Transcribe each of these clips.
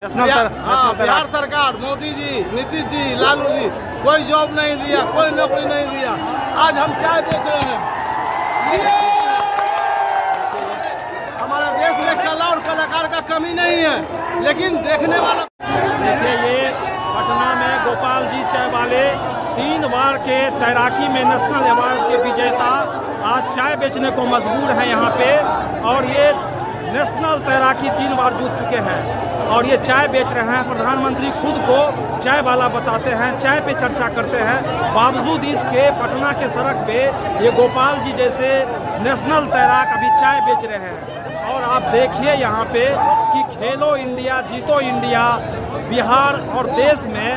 बिहार सरकार, मोदी जी, नीतीश जी, लालू जी, कोई जॉब नहीं दिया, कोई नौकरी नहीं दिया। आज हम चाय बेच रहे हैं। हमारे देश में कला और कलाकार का कमी नहीं है, लेकिन देखने वाला। देखिए, ये पटना में गोपाल जी चाय वाले 3 बार के तैराकी में नेशनल अवार्ड के विजेता आज चाय बेचने को मजबूर हैं यहाँ पे। और ये नेशनल तैराकी 3 बार जीत चुके हैं और ये चाय बेच रहे हैं। प्रधानमंत्री खुद को चाय वाला बताते हैं, चाय पे चर्चा करते हैं। बावजूद इसके पटना के सड़क पे ये गोपाल जी जैसे नेशनल तैराक अभी चाय बेच रहे हैं। और आप देखिए यहाँ पे कि खेलो इंडिया जीतो इंडिया, बिहार और देश में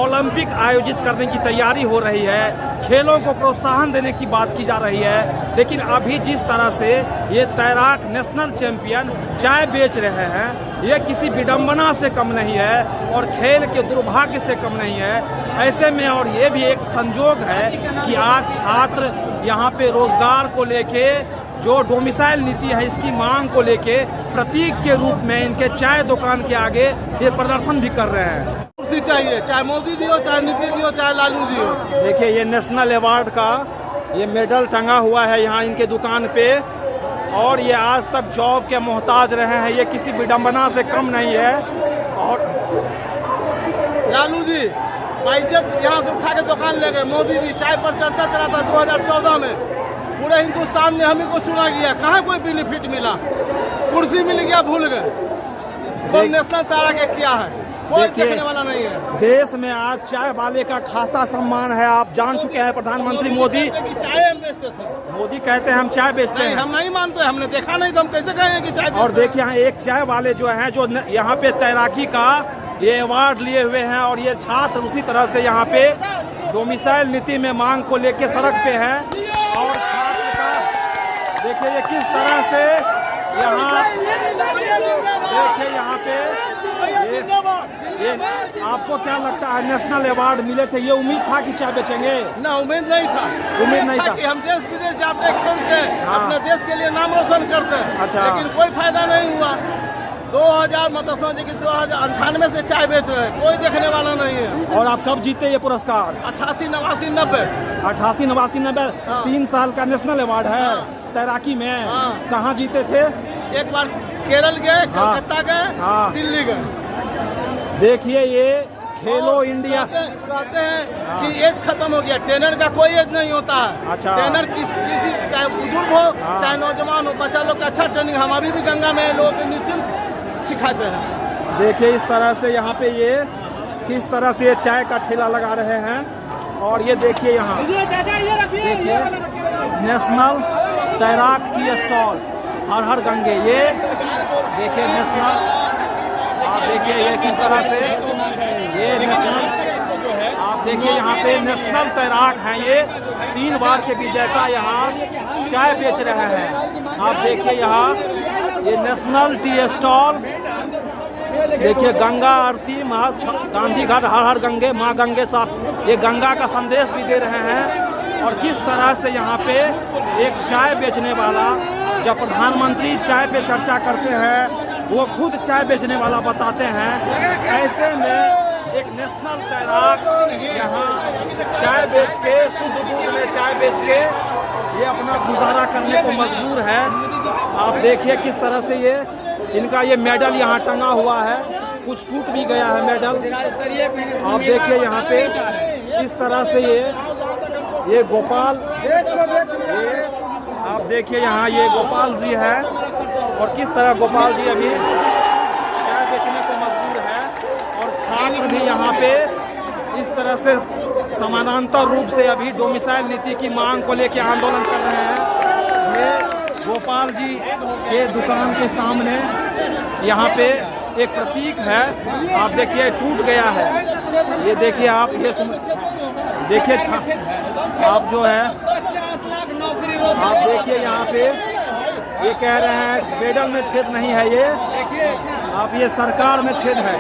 ओलंपिक आयोजित करने की तैयारी हो रही है। खेलों को प्रोत्साहन देने की बात की जा रही है, लेकिन अभी जिस तरह से ये तैराक नेशनल चैंपियन चाय बेच रहे हैं, ये किसी विडंबना से कम नहीं है और खेल के दुर्भाग्य से कम नहीं है। ऐसे में और ये भी एक संजोग है कि आज छात्र यहाँ पे रोजगार को लेके जो डोमिसाइल नीति है इसकी मांग को लेके प्रतीक के रूप में इनके चाय दुकान के आगे ये प्रदर्शन भी कर रहे हैं। कुर्सी चाहिए, चाहे मोदी जी हो, चाहे नीतीश जी हो, चाहे लालू जी हो। देखिए, ये नेशनल अवार्ड का ये मेडल टंगा हुआ है यहाँ इनके दुकान पे और ये आज तक जॉब के मोहताज रहे हैं, ये किसी विडंबना से कम नहीं है। और लालू जी बाइज्जत यहाँ से उठा के दुकान ले गए। मोदी जी चाय पर चर्चा चला था 2014 में, पूरे हिंदुस्तान ने हमें को चुना गया, कहाँ कोई बेनिफिट मिला, कुर्सी मिल गया, भूल गए। कोई नेशनल तैराक के क्या है, कोई देखने वाला नहीं है। देश में आज चाय वाले का खासा सम्मान है। आप जान चुके हैं प्रधानमंत्री मोदी चाय हम बेचते थे। मोदी कहते हैं हम चाय बेचते हैं। हम नहीं मानते, हमने देखा नहीं तो हम कैसे कहेंगे कि चाय। और देखिए यहाँ एक चाय वाले जो हैं जो यहाँ पे तैराकी का ये अवार्ड लिए हुए हैं और ये छात्र उसी तरह से यहाँ पे डोमिसाइल नीति में मांग को लेके सड़क पे हैं। और छात्र का देखिए ये किस तरह से यहाँ देखिए यहाँ पे ये आपको क्या लगता है नेशनल अवार्ड मिले थे, ये उम्मीद था कि चाय बेचेंगे? ना, उम्मीद नहीं था। उम्मीद नहीं था कि हम देश विदेश जाते खेलते हैं, अपने देश के लिए नाम रोशन करते हैं। अच्छा। लेकिन कोई फायदा नहीं हुआ। 2000 मतलब समझे कि 2098 से चाय बेच रहे हैं, कोई देखने वाला नहीं है। और आप कब जीते ये पुरस्कार? 88, 89, 90। 88, 89, 90 3 साल का नेशनल अवार्ड है तैराकी में। कहाँ जीते थे? एक बार केरल गए, कलकत्ता गए, दिल्ली गए। देखिए ये खेलो इंडिया कहते हैं कि एज खत्म हो गया, ट्रेनर का कोई एज नहीं होता है। अच्छा। ट्रेनर किसी चाहे बुजुर्ग हो चाहे नौजवान हो, बच्चा लोग का अच्छा ट्रेनिंग हम अभी भी गंगा में लोगों को निःशुल्क सिखाते हैं। देखिए इस तरह से यहाँ पे ये किस तरह से ये चाय का ठेला लगा रहे हैं। और ये देखिए यहाँ देखिए नेशनल तैराक की स्टॉल हर हर गंगे, ये देखिए नेशनल, आप देखिए ये किस तरह से ये नेशनल, आप देखिए यहाँ पे नेशनल तैराक हैं, ये 3 बार के विजेता यहाँ चाय बेच रहे हैं। आप देखिए यहाँ ये नेशनल टी स्टॉल, देखिए गंगा आरती, गांधी घाट हर हर गंगे, माँ गंगे साहब ये गंगा का संदेश भी दे रहे हैं। और किस तरह से यहाँ पे एक चाय बेचने वाला, जब प्रधानमंत्री चाय पे चर्चा करते हैं वो खुद चाय बेचने वाला बताते हैं। ऐसे में एक नेशनल तैराक यहाँ चाय बेच के, शुद्ध दूध में चाय बेच के ये अपना गुजारा करने को मजबूर है। आप देखिए किस तरह से ये इनका ये मेडल यहाँ टंगा हुआ है, कुछ टूट भी गया है मेडल। आप देखिए यहाँ पे इस तरह से ये गोपाल, आप देखिए यहाँ ये गोपाल जी है और किस तरह गोपाल जी अभी चाय बेचने को मजबूर है। और छात्र भी यहाँ पे इस तरह से समानांतर रूप से अभी डोमिसाइल नीति की मांग को लेकर आंदोलन कर रहे हैं। ये गोपाल जी के दुकान के सामने यहाँ पे एक प्रतीक है, आप देखिए टूट गया है। ये देखिए आप ये देखिए आप जो है आप देखिए यहाँ पे ये कह रहे हैं मेडल में छेद नहीं है, ये आप ये सरकार में छेद है।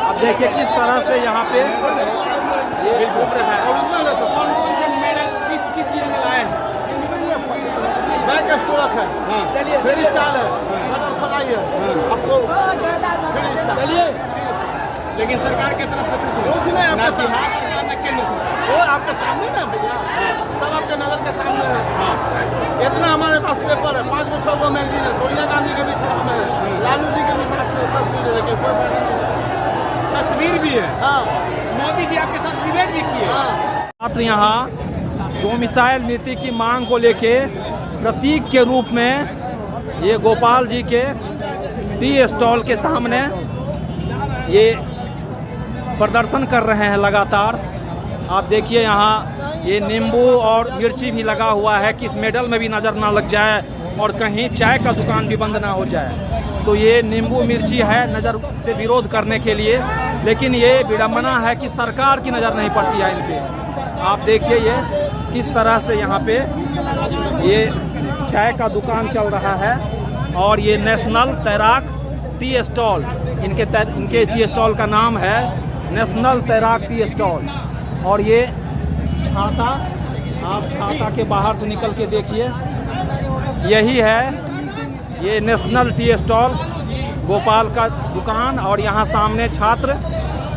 आप देखिए किस तरह से यहाँ पे ये उम्र है। किस चीज में लाए हैं? बैक स्टॉक है, चलिए चाल है। फ्राई है आपको। चलिए, लेकिन सरकार की तरफ से कुछ कुछ नहीं, आपके ना बिहार सरकार ना केंद्र सरकार। वो आपके सामने ना भैया, सब आपके नजर के सामने है। इतना हमारे पास पेपर है, 5 को 6 को मैगजीन है, सोनिया गांधी के भी साथ में है, लालू जी के भी साथ में तस्वीर है, कोई बात नहीं। तस्वीर भी है, हाँ मोदी जी आपके साथ डिबेट भी किए। हाँ। छात्र यहाँ डोमिसाइल नीति की मांग को लेके प्रतीक के रूप में ये गोपाल जी के टी स्टॉल के सामने ये प्रदर्शन कर रहे हैं लगातार। आप देखिए यहाँ ये नींबू और मिर्ची भी लगा हुआ है कि इस मेडल में भी नज़र ना लग जाए और कहीं चाय का दुकान भी बंद ना हो जाए। तो ये नींबू मिर्ची है नज़र से विरोध करने के लिए, लेकिन ये विडंबना है कि सरकार की नज़र नहीं पड़ती है इन पे। आप देखिए ये किस तरह से यहाँ पे ये चाय का दुकान चल रहा है और ये नेशनल तैराक टी स्टॉल, इनके टी स्टॉल का नाम है नेशनल तैराक टी स्टॉल। और ये छाता, आप छाता के बाहर से निकल के देखिए, यही है ये नेशनल टी स्टॉल भोपाल का दुकान। और यहाँ सामने छात्र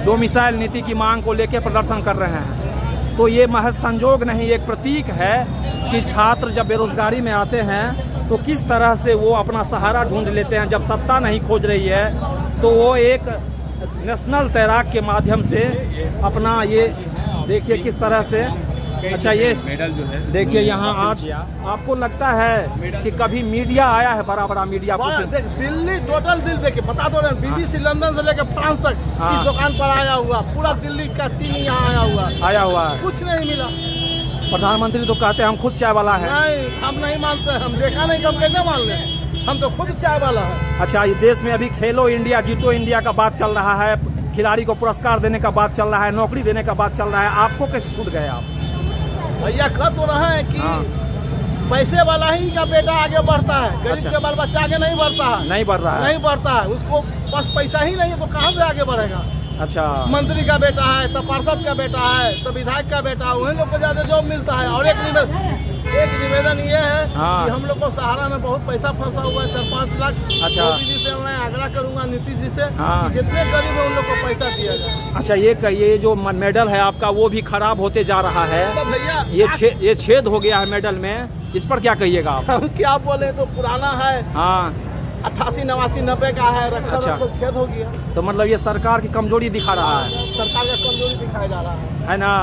डोमिसाइल नीति की मांग को लेकर प्रदर्शन कर रहे हैं। तो ये महज संजोग नहीं, एक प्रतीक है कि छात्र जब बेरोजगारी में आते हैं तो किस तरह से वो अपना सहारा ढूंढ लेते हैं। जब सत्ता नहीं खोज रही है तो वो एक नेशनल तैराक के माध्यम से अपना ये देखिए किस तरह से। अच्छा, ये मेडल जो है देखिए यहाँ आज आपको लगता है कि कभी मीडिया आया है, बड़ा बड़ा मीडिया कुछ? देख, दिल्ली टोटल दिल देखिए, बता दो BBC लंदन से लेकर फ्रांस तक इस दुकान पर आया हुआ, पूरा दिल्ली का टीम यहाँ आया हुआ है। कुछ नहीं मिला। प्रधानमंत्री तो कहते हैं हम खुद चाय वाला है। नहीं, हम नहीं मानते, हम देखा नहीं, हम कैसे मान ले, हम तो खुद चाय वाला है। अच्छा, ये देश में अभी खेलो इंडिया जीतो इंडिया का बात चल रहा है, खिलाड़ी को पुरस्कार देने का बात चल रहा है, नौकरी देने का बात चल रहा है, आपको कैसे छूट गए आप? भैया कह तो रहे हैं कि पैसे वाला ही का बेटा आगे बढ़ता है, गरीब अच्छा। के बाल बच्चा आगे नहीं बढ़ता है। नहीं बढ़ रहा है? नहीं बढ़ता है, उसको बस पैसा ही नहीं है तो कहाँ से आगे बढ़ेगा। अच्छा, मंत्री का बेटा है तो पार्षद का बेटा है तो विधायक का बेटा है, वही लोग को ज्यादा जॉब मिलता है। और एक निवेदन ये है कि हम लोग को सहारा में बहुत पैसा फंसा हुआ है, 4-5 लाख। अच्छा। मोदी जी से मैं आग्रह करूंगा, नीतीश जी से, हाँ। कि जितने गरीब है उन लोग को पैसा दिया जाए। अच्छा, ये कहिए जो मेडल है आपका वो भी खराब होते जा रहा है, तो भैया ये छेद हो गया है मेडल में, इस पर क्या कहिएगा आप? हम क्या बोले, तो पुराना है, हाँ, 88, 89, 90 का है, रखा अच्छा। तो छेद हो गया। तो मतलब ये सरकार की कमजोरी दिखा रहा है सरकार का कमजोरी दिखाया जा रहा है ना?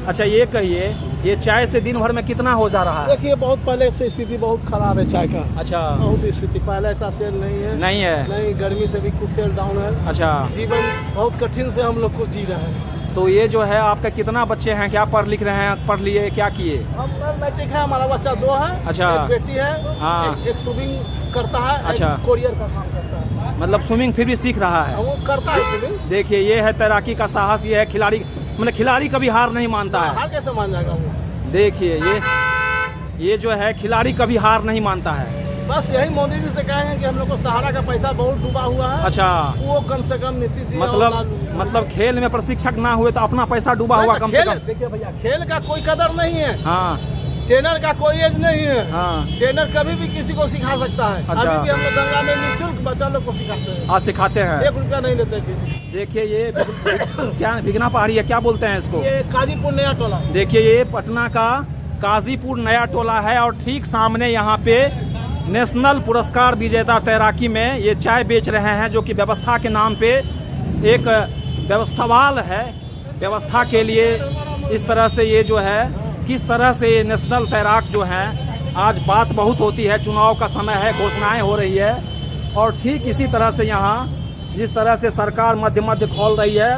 अच्छा, ये कहिए ये चाय से दिन भर में कितना हो जा रहा है? देखिए, बहुत पहले से स्थिति बहुत खराब है चाय का। अच्छा, बहुत स्थिति पहले ऐसा सेल नहीं है। नहीं है? नहीं, गर्मी से भी कुछ सेल डाउन है। अच्छा, जीवन बहुत कठिन से हम लोग को जी रहे हैं। तो ये जो है आपका कितना बच्चे हैं, क्या पढ़ लिख रहे हैं, पढ़ लिए, क्या किए? हम मैट्रिक है, हमारा बच्चा 2 है। अच्छा। एक बेटी है। हाँ। एक स्विमिंग करता है। अच्छा। एक कोरियर का काम करता है। मतलब स्विमिंग फिर भी सीख रहा है? वो करता है स्विमिंग। देखिए, ये है तैराकी का साहस, ये है खिलाड़ी, मतलब खिलाड़ी कभी हार नहीं मानता है। हार कैसे मान जाएगा वो? देखिए ये जो है खिलाड़ी कभी हार नहीं मानता है। बस यही मोदी जी से कहेंगे कि हम लोग को सहारा का पैसा बहुत डूबा हुआ है। अच्छा, वो कम से कम नीतीश जी और मतलब खेल में प्रशिक्षक ना हुए तो अपना पैसा डूबा हुआ कम से कम। देखिए भैया, खेल का कोई कदर नहीं है। हाँ, ट्रेनर का कोई एज नहीं है। हाँ, ट्रेनर कभी भी किसी को सिखा सकता है। अच्छा। अभी भी हम लोग गंगा में निःशुल्क बच्चा लोग को सिखाते हैं। आज सिखाते हैं? 1 रुपया नहीं लेते किसी। देखिए ये क्या भिगना पहाड़ी है, क्या बोलते हैं इसको? ये काजीपुर नया टोला। देखिए ये पटना का काजीपुर नया टोला है और ठीक सामने यहाँ पे नेशनल पुरस्कार विजेता तैराकी में ये चाय बेच रहे हैं, जो कि व्यवस्था के नाम पे एक व्यवस्थावाल है। व्यवस्था के लिए इस तरह से ये जो है, किस तरह से ये नेशनल तैराक जो हैं, आज बात बहुत होती है, चुनाव का समय है, घोषणाएं हो रही है, और ठीक इसी तरह से यहाँ जिस तरह से सरकार मध्य मध्य खोल रही है,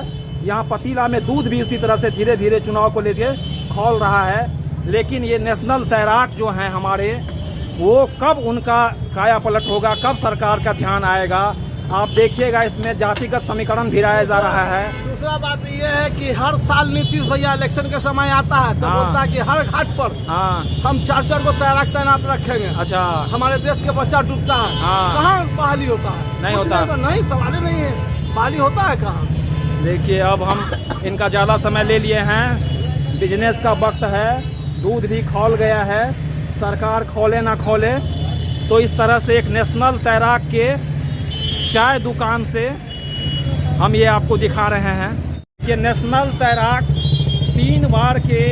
यहाँ पतीला में दूध भी उसी तरह से धीरे धीरे चुनाव को लेके खोल रहा है। लेकिन ये नेशनल तैराक जो हैं हमारे, वो कब उनका काया पलट होगा, कब सरकार का ध्यान आएगा? आप देखिएगा इसमें जातिगत समीकरण भी लाया जा रहा है। दूसरा बात ये है कि हर साल नीतीश भैया इलेक्शन के समय आता है तो बोलता है कि हर घाट पर हम 4-4 को तैराक तैनात रखेंगे। अच्छा, हमारे देश के बच्चा डूबता है। कहाँ बहाली होता है? नहीं होता। नहीं, सवाल नहीं है, बहाली होता है कहाँ? देखिए, अब हम इनका ज़्यादा समय ले लिए हैं, बिजनेस का वक्त है, दूध भी खौल गया है, सरकार खोले ना खोले तो इस तरह से एक नेशनल तैराक के चाय दुकान से हम ये आपको दिखा रहे हैं कि नेशनल तैराक 3 बार के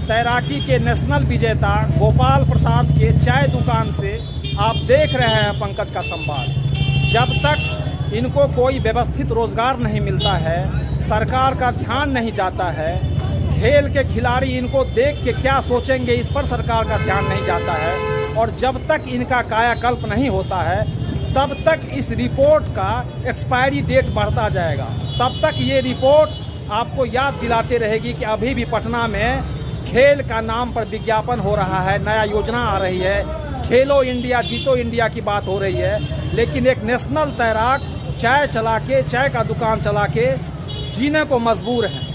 तैराकी के नेशनल विजेता गोपाल प्रसाद के चाय दुकान से आप देख रहे हैं पंकज का संवाद। जब तक इनको कोई व्यवस्थित रोजगार नहीं मिलता है, सरकार का ध्यान नहीं जाता है, खेल के खिलाड़ी इनको देख के क्या सोचेंगे इस पर सरकार का ध्यान नहीं जाता है, और जब तक इनका कायाकल्प नहीं होता है तब तक इस रिपोर्ट का एक्सपायरी डेट बढ़ता जाएगा। तब तक ये रिपोर्ट आपको याद दिलाते रहेगी कि अभी भी पटना में खेल का नाम पर विज्ञापन हो रहा है, नया योजना आ रही है, खेलो इंडिया जीतो इंडिया की बात हो रही है, लेकिन एक नेशनल तैराक चाय चला के, चाय का दुकान चला के जीने को मजबूर है।